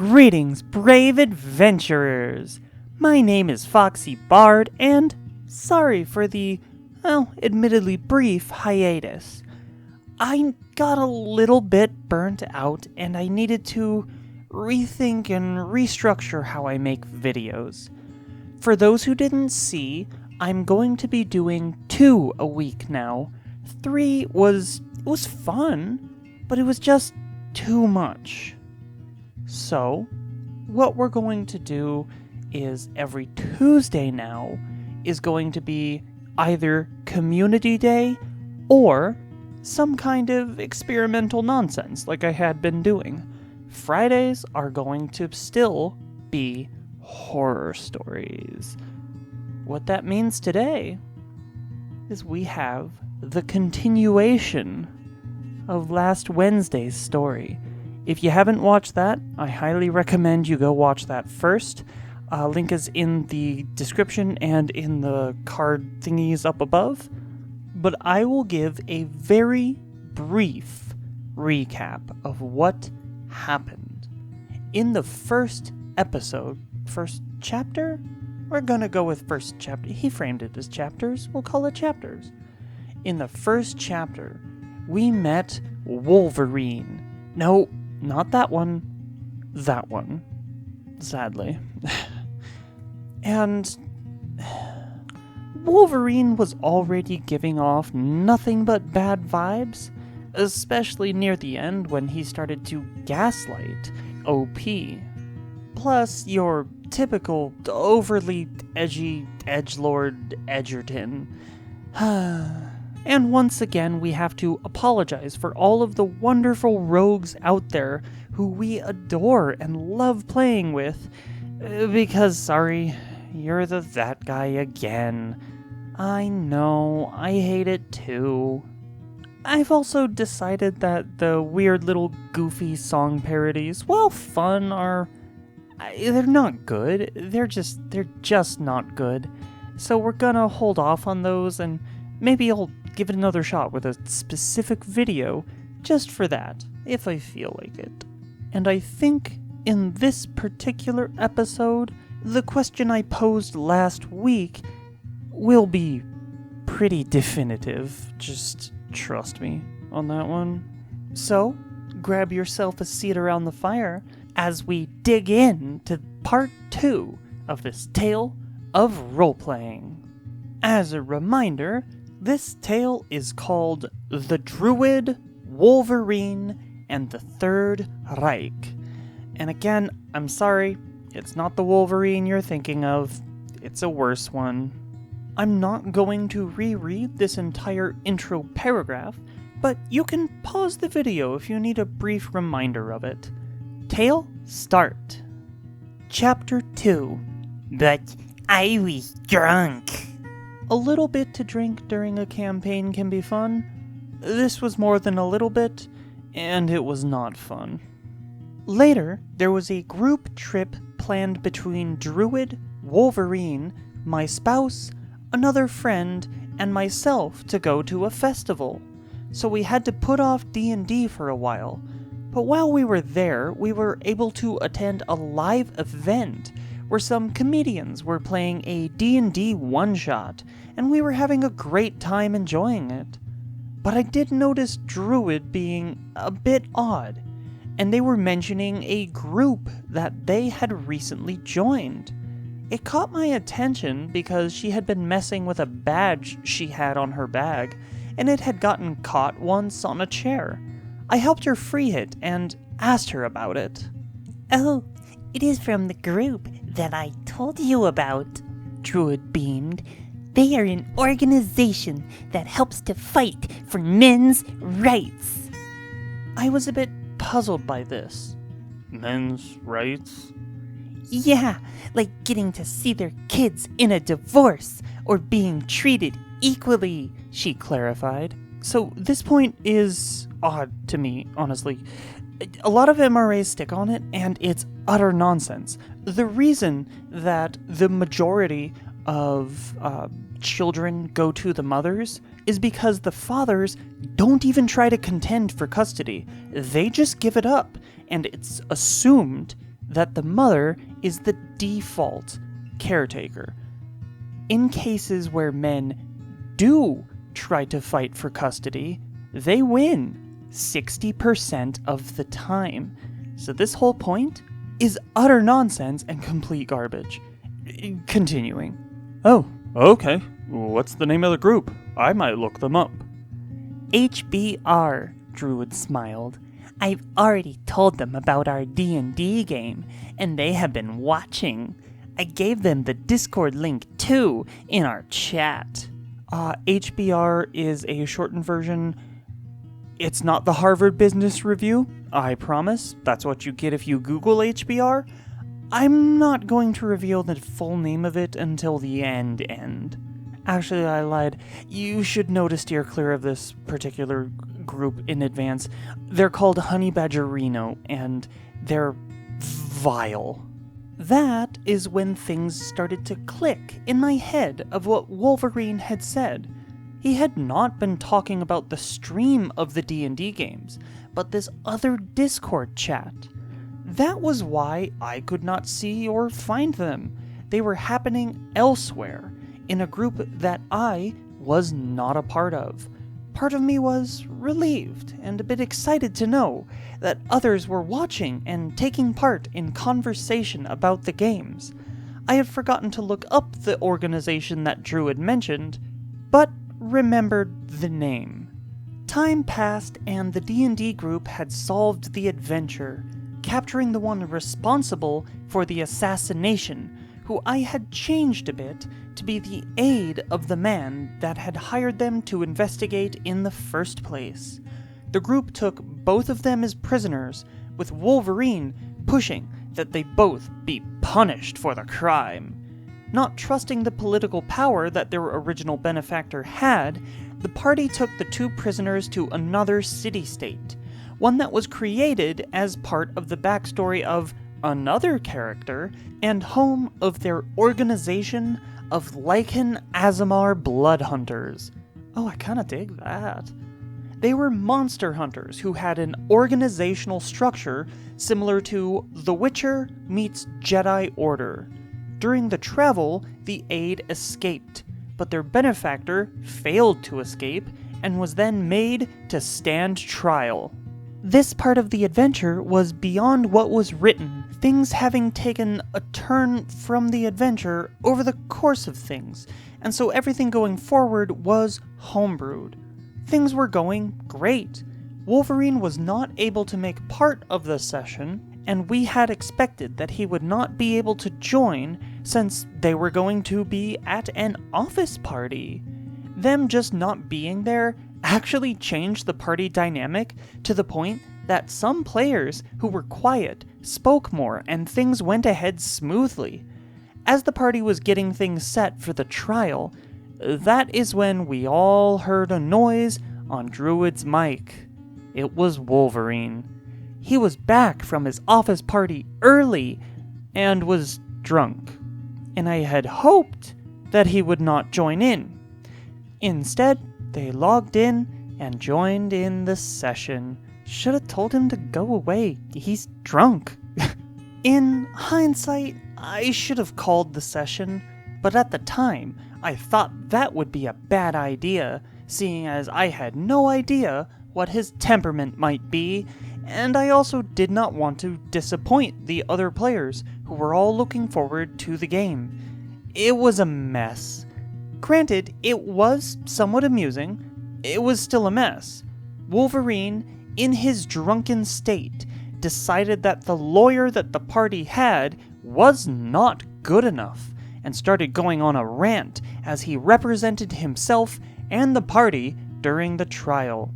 Greetings, brave adventurers! My name is FoxyBard, and sorry for the, admittedly brief hiatus. I got a little bit burnt out, and I needed to rethink and restructure how I make videos. For those who didn't see, I'm going to be doing 2 a week now. 3 was fun, but it was just too much. So, what we're going to do is every Tuesday now is going to be either Community Day or some kind of experimental nonsense like I had been doing. Fridays are going to still be horror stories. What that means today is we have the continuation of last Wednesday's story. If you haven't watched that, I highly recommend you go watch that first. Link is in the description and in the card thingies up above. But I will give a very brief recap of what happened. In the first episode, first chapter? We're gonna go with first chapter. He framed it as chapters. We'll call it chapters. In the first chapter, we met Wolverine. No, not that one. That one. Sadly. And Wolverine was already giving off nothing but bad vibes, especially near the end when he started to gaslight OP. Plus, your typical overly edgy edgelord Edgerton. And once again, we have to apologize for all of the wonderful rogues out there who we adore and love playing with, because, sorry, you're that guy again. I know, I hate it too. I've also decided that the weird little goofy song parodies, while fun, they're not good. They're just not good. So we're gonna hold off on those, and maybe I'll give it another shot with a specific video just for that, if I feel like it. And I think in this particular episode, the question I posed last week will be pretty definitive. Just trust me on that one. So, grab yourself a seat around the fire as we dig in to part 2 of this tale of role-playing. As a reminder, this tale is called The Druid, Wolverine, and the Third Reich. And again, I'm sorry, it's not the Wolverine you're thinking of. It's a worse one. I'm not going to reread this entire intro paragraph, but you can pause the video if you need a brief reminder of it. Tale start. Chapter 2. But I was drunk. A little bit to drink during a campaign can be fun. This was more than a little bit, and it was not fun. Later, there was a group trip planned between Druid, Wolverine, my spouse, another friend, and myself to go to a festival. So we had to put off D&D for a while. But while we were there, we were able to attend a live event where some comedians were playing a D&D one-shot, and we were having a great time enjoying it. But I did notice Druid being a bit odd, and they were mentioning a group that they had recently joined. It caught my attention because she had been messing with a badge she had on her bag, and it had gotten caught once on a chair. I helped her free it and asked her about it. Oh, it is from the group that I told you about, Druid beamed. They are an organization that helps to fight for men's rights. I was a bit puzzled by this. Men's rights? Yeah, like getting to see their kids in a divorce or being treated equally, she clarified. So this point is odd to me, honestly. A lot of MRAs stick on it, and it's utter nonsense. The reason that the majority of children go to the mothers is because the fathers don't even try to contend for custody. They just give it up, and it's assumed that the mother is the default caretaker. In cases where men do try to fight for custody, they win 60% of the time. So this whole point is utter nonsense and complete garbage. Continuing. Oh, okay. What's the name of the group? I might look them up. HBR, Druid smiled. I've already told them about our D&D game, and they have been watching. I gave them the Discord link too in our chat. HBR is a shortened version. It's not the Harvard Business Review, I promise. That's what you get if you Google HBR. I'm not going to reveal the full name of it until the end. Actually, I lied. You should know to steer clear of this particular group in advance. They're called Honey Badgerino, and they're vile. That is when things started to click in my head of what Wolverine had said. He had not been talking about the stream of the D&D games, but this other Discord chat. That was why I could not see or find them. They were happening elsewhere, in a group that I was not a part of. Part of me was relieved and a bit excited to know that others were watching and taking part in conversation about the games. I had forgotten to look up the organization that Drew had mentioned, but remembered the name. Time passed and the D&D group had solved the adventure, capturing the one responsible for the assassination, who I had changed a bit to be the aide of the man that had hired them to investigate in the first place. The group took both of them as prisoners, with Wolverine pushing that they both be punished for the crime. Not trusting the political power that their original benefactor had, the party took the two prisoners to another city-state, one that was created as part of the backstory of another character and home of their organization of Lycan Azamar Blood Hunters. Oh, I kinda dig that. They were monster hunters who had an organizational structure similar to The Witcher meets Jedi Order. During the travel, the aide escaped, but their benefactor failed to escape and was then made to stand trial. This part of the adventure was beyond what was written, things having taken a turn from the adventure over the course of things, and so everything going forward was homebrewed. Things were going great. Wolverine was not able to make part of the session, and we had expected that he would not be able to join since they were going to be at an office party. Them just not being there actually changed the party dynamic to the point that some players who were quiet spoke more and things went ahead smoothly. As the party was getting things set for the trial, that is when we all heard a noise on Druid's mic. It was Wolverine. He was back from his office party early and was drunk, and I had hoped that he would not join in. Instead, they logged in and joined in the session. Should have told him to go away. He's drunk. In hindsight, I should have called the session, but at the time, I thought that would be a bad idea, seeing as I had no idea what his temperament might be, and I also did not want to disappoint the other players who were all looking forward to the game. It was a mess. Granted, it was somewhat amusing. It was still a mess. Wolverine, in his drunken state, decided that the lawyer that the party had was not good enough, and started going on a rant as he represented himself and the party during the trial.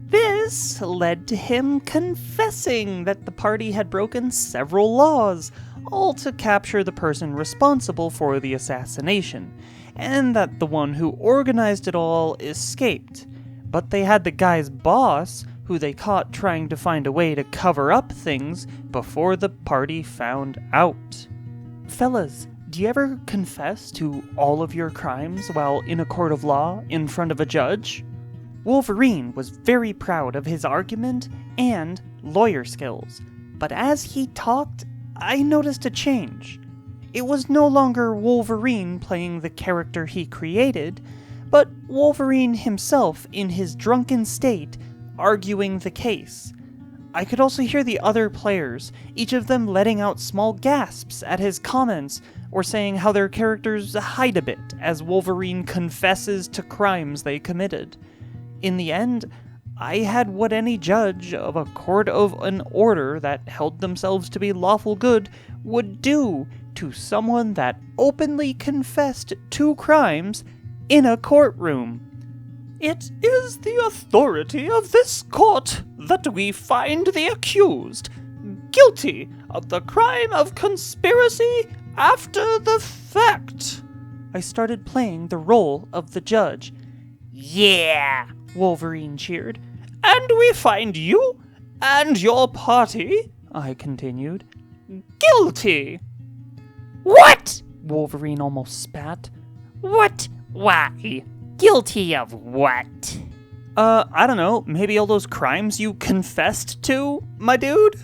This led to him confessing that the party had broken several laws, all to capture the person responsible for the assassination, and that the one who organized it all escaped. But they had the guy's boss, who they caught trying to find a way to cover up things before the party found out. Fellas, do you ever confess to all of your crimes while in a court of law in front of a judge? Wolverine was very proud of his argument and lawyer skills, but as he talked, I noticed a change. It was no longer Wolverine playing the character he created, but Wolverine himself in his drunken state, arguing the case. I could also hear the other players, each of them letting out small gasps at his comments or saying how their characters hide a bit as Wolverine confesses to crimes they committed. In the end, I had what any judge of a court of an order that held themselves to be lawful good would do to someone that openly confessed to crimes in a courtroom. It is the authority of this court that we find the accused guilty of the crime of conspiracy after the fact. I started playing the role of the judge. Yeah, Wolverine cheered. And we find you and your party, I continued, guilty. What? Wolverine almost spat. What? Why? Guilty of what? I don't know, maybe all those crimes you confessed to, my dude?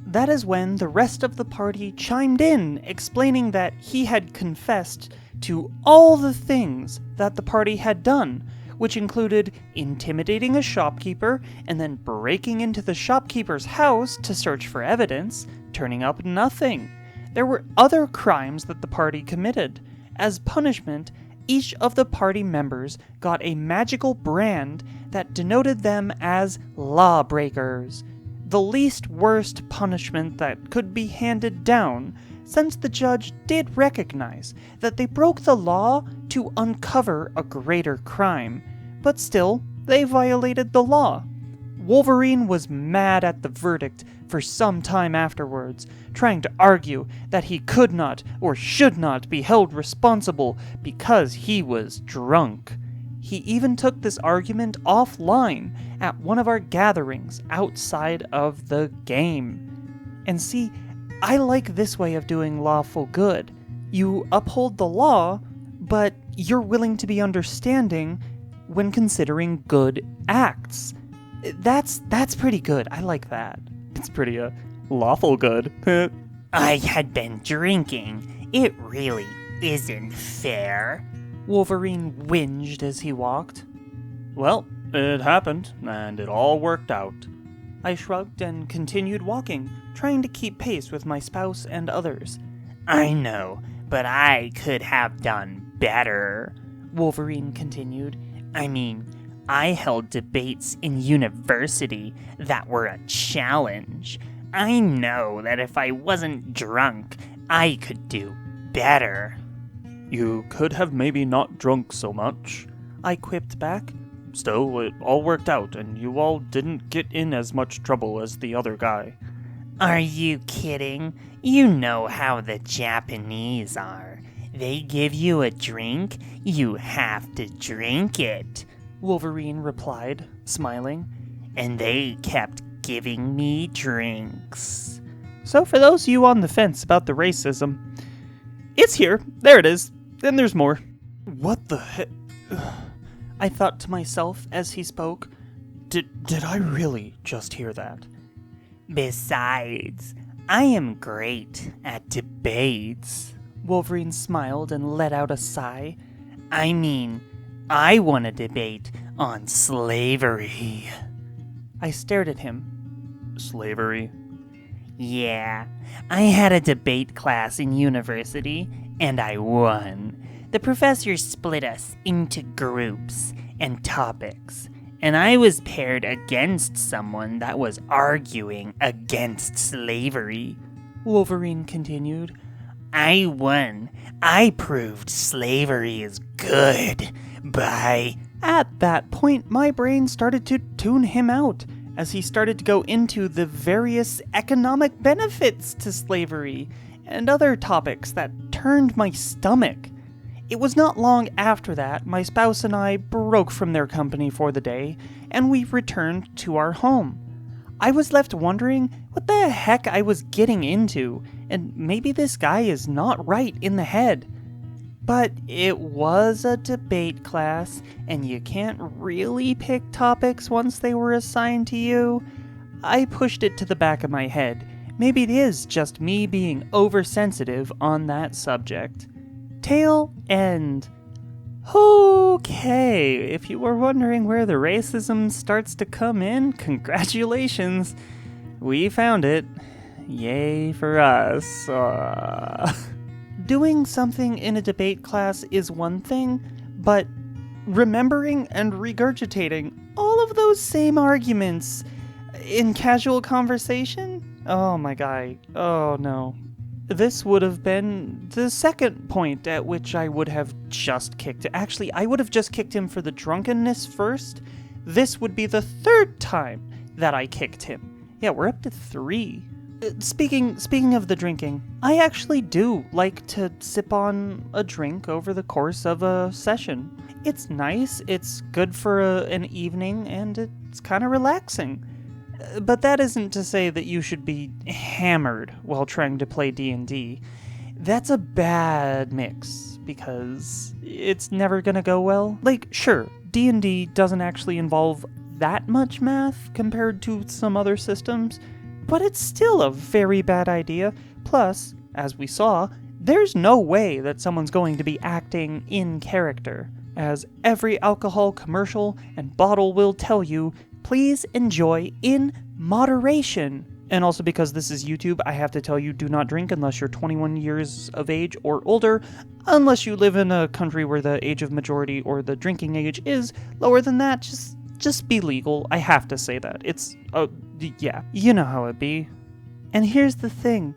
That is when the rest of the party chimed in, explaining that he had confessed to all the things that the party had done, which included intimidating a shopkeeper and then breaking into the shopkeeper's house to search for evidence, turning up nothing. There were other crimes that the party committed. As punishment, each of the party members got a magical brand that denoted them as lawbreakers, the least worst punishment that could be handed down, since the judge did recognize that they broke the law to uncover a greater crime, but still, they violated the law. Wolverine was mad at the verdict for some time afterwards, trying to argue that he could not or should not be held responsible because he was drunk. He even took this argument offline at one of our gatherings outside of the game. And see, I like this way of doing lawful good. You uphold the law, but you're willing to be understanding when considering good acts. That's pretty good. I like that. It's pretty, lawful good. I had been drinking. It really isn't fair. Wolverine whinged as he walked. Well, it happened, and it all worked out. I shrugged and continued walking, trying to keep pace with my spouse and others. I know, but I could have done better, Wolverine continued. I mean, I held debates in university that were a challenge. I know that if I wasn't drunk, I could do better. You could have maybe not drunk so much, I quipped back. Still, it all worked out, and you all didn't get in as much trouble as the other guy. Are you kidding? You know how the Japanese are. They give you a drink, you have to drink it, Wolverine replied, smiling. And they kept giving me drinks. So for those of you on the fence about the racism, it's here, there it is, and there's more. What the heck? I thought to myself as he spoke. Did I really just hear that? Besides, I am great at debates. Wolverine smiled and let out a sigh. I mean, I won a debate on slavery. I stared at him. Slavery? Yeah, I had a debate class in university, and I won. The professor split us into groups and topics, and I was paired against someone that was arguing against slavery. Wolverine continued. I won. I proved slavery is good by... At that point, my brain started to tune him out as he started to go into the various economic benefits to slavery and other topics that turned my stomach. It was not long after that my spouse and I broke from their company for the day, and we returned to our home. I was left wondering what the heck I was getting into, and maybe this guy is not right in the head. But it was a debate class, and you can't really pick topics once they were assigned to you. I pushed it to the back of my head, maybe it is just me being oversensitive on that subject. Tail end. Okay, if you were wondering where the racism starts to come in, congratulations. We found it. Yay for us. Doing something in a debate class is one thing, but remembering and regurgitating all of those same arguments in casual conversation? Oh my god. Oh no. This would have been the second point at which I would have just kicked it. Actually, I would have just kicked him for the drunkenness first. This would be the third time that I kicked him. Yeah, we're up to 3. Speaking of the drinking, I actually do like to sip on a drink over the course of a session. It's nice, it's good for an evening, and it's kind of relaxing. But that isn't to say that you should be hammered while trying to play D&D. That's a bad mix, because it's never gonna go well. Like, sure, D&D doesn't actually involve that much math compared to some other systems, but it's still a very bad idea. Plus, as we saw, there's no way that someone's going to be acting in character. As every alcohol commercial and bottle will tell you, please enjoy in moderation. And also because this is YouTube, I have to tell you, do not drink unless you're 21 years of age or older, unless you live in a country where the age of majority or the drinking age is lower than that. Just be legal. I have to say that. It's, yeah, you know how it be. And here's the thing.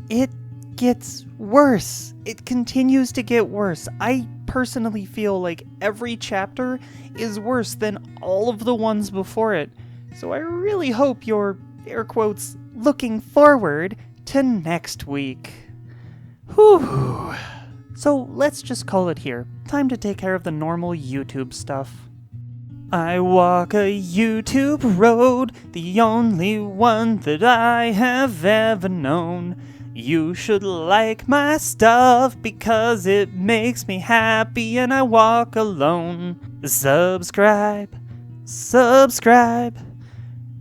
It gets worse. It continues to get worse. I personally feel like every chapter is worse than all of the ones before it. So I really hope you're, air quotes, looking forward to next week. Whew. So let's just call it here. Time to take care of the normal YouTube stuff. I walk a YouTube road, the only one that I have ever known. You should like my stuff because it makes me happy and I walk alone. Subscribe,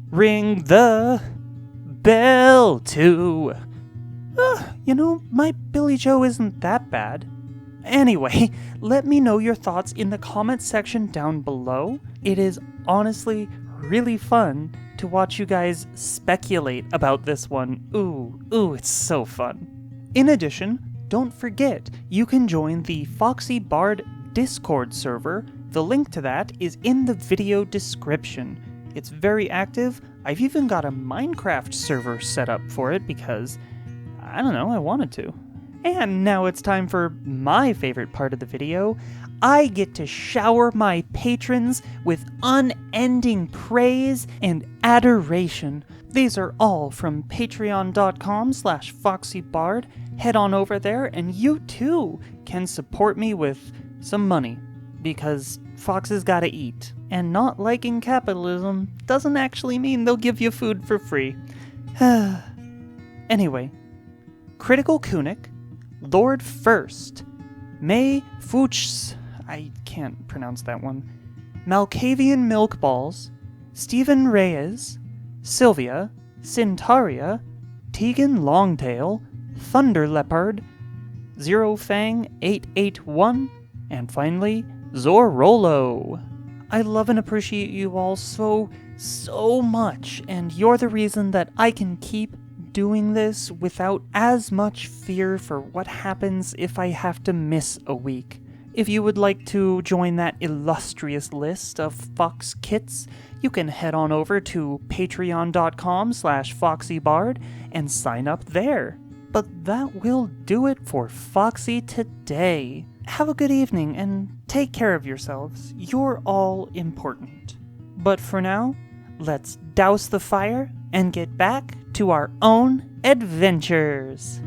ring the bell too. You know, my Billy Joe isn't that bad. Anyway, let me know your thoughts in the comments section down below. It is honestly really fun to watch you guys speculate about this one. Ooh, it's so fun. In addition, don't forget, you can join the FoxyBard Discord server. The link to that is in the video description. It's very active. I've even got a Minecraft server set up for it because, I don't know, I wanted to. And now it's time for my favorite part of the video. I get to shower my patrons with unending praise and adoration. These are all from patreon.com/FoxyBard. Head on over there and you too can support me with some money, because foxes gotta eat. And not liking capitalism doesn't actually mean they'll give you food for free. Anyway, Critical Kunik, Lord First, May Fuchs, I can't pronounce that one, Malkavian Milkballs, Stephen Reyes, Sylvia, Cintaria, Tegan Longtail, Thunder Leopard, Zero Fang 881, and finally, Zorolo. I love and appreciate you all so much, and you're the reason that I can keep doing this without as much fear for what happens if I have to miss a week. If you would like to join that illustrious list of Fox Kits, you can head on over to patreon.com/FoxyBard and sign up there. But that will do it for Foxy today. Have a good evening and take care of yourselves. You're all important. But for now, let's douse the fire and get back to our own adventures.